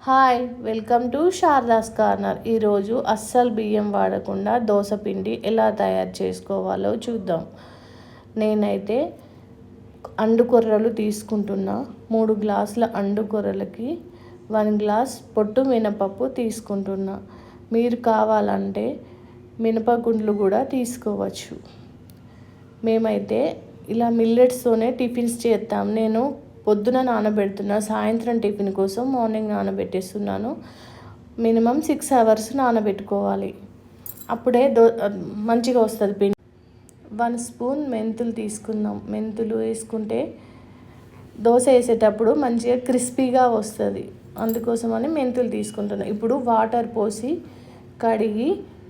Hi, welcome to Sharada's corner. ఈరోజు అస్సలు బియ్యం వాడకుండా దోశ పిండి ఎలా తయారు చేసుకోవాలో చూద్దాం. నేనైతే అండుకొర్రలు తీసుకుంటున్నా. 3 గ్లాసుల అండుకొర్రలకి 1 గ్లాస్ పొట్టు మినపప్పు తీసుకుంటున్నా. మీరు కావాలంటే మినపగుండ్లు కూడా తీసుకోవచ్చు. మేమైతే ఇలా మిల్లెట్స్తోనే టిఫిన్స్ చేస్తాం. నేను పొద్దున నానబెడుతున్నా, సాయంత్రం టిఫిన్ కోసం మార్నింగ్ నానబెట్టేస్తున్నాను. మినిమం 6 అవర్స్ నానబెట్టుకోవాలి, అప్పుడే మంచిగా వస్తుంది పిండి. 1 స్పూన్ మెంతులు తీసుకుందాం. మెంతులు వేసుకుంటే దోశ వేసేటప్పుడు మంచిగా క్రిస్పీగా వస్తుంది, అందుకోసమని మెంతులు తీసుకుంటున్నాను. ఇప్పుడు వాటర్ పోసి కడిగి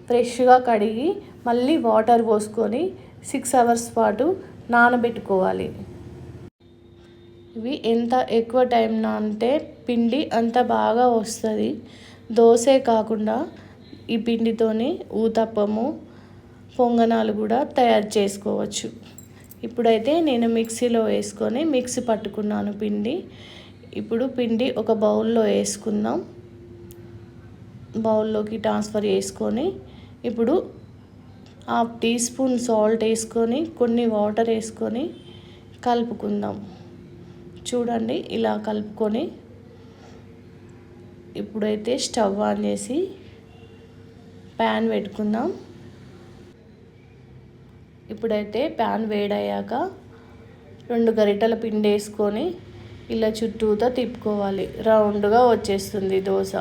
ఫ్రెష్గా కడిగి మళ్ళీ వాటర్ పోసుకొని 6 అవర్స్ పాటు నానబెట్టుకోవాలి. ఇవి ఎంత ఎక్కువ టైం నానితే పిండి అంత బాగా వస్తుంది. దోశే కాకుండా ఈ పిండితోని ఊతప్పము, పొంగనాలు కూడా తయారు చేసుకోవచ్చు. ఇప్పుడైతే నేను మిక్సీలో వేసుకొని మిక్సీ పట్టుకున్నాను పిండి. ఇప్పుడు పిండి ఒక బౌల్లో వేసుకుందాం. బౌల్లోకి ట్రాన్స్ఫర్ చేసుకొని ఇప్పుడు 1/2 టీ స్పూన్ సాల్ట్ వేసుకొని కొన్ని వాటర్ వేసుకొని కలుపుకుందాం. చూడండి, ఇలా కలుపుకొని ఇప్పుడైతే స్టవ్ ఆన్ చేసి ప్యాన్ పెట్టుకుందాం. ఇప్పుడైతే ప్యాన్ వేడయ్యాక 2 గరిటెల పిండి వేసుకొని ఇలా చుట్టూతా తిప్పుకోవాలి. రౌండ్గా వచ్చేస్తుంది దోశ.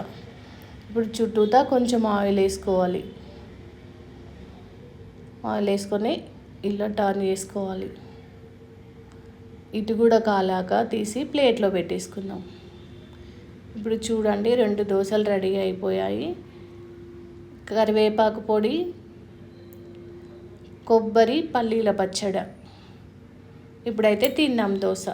ఇప్పుడు చుట్టూతా కొంచెం ఆయిల్ వేసుకోవాలి. ఆయిల్ వేసుకొని ఇలా టర్న్ చేసుకోవాలి. ఇటు కూడా కాలాక తీసి ప్లేట్లో పెట్టేసుకుందాం. ఇప్పుడు చూడండి, 2 దోశలు రెడీ అయిపోయాయి. కరివేపాకు పొడి, కొబ్బరి, పల్లీల పచ్చడి. ఇప్పుడైతే తిన్నాం దోశ.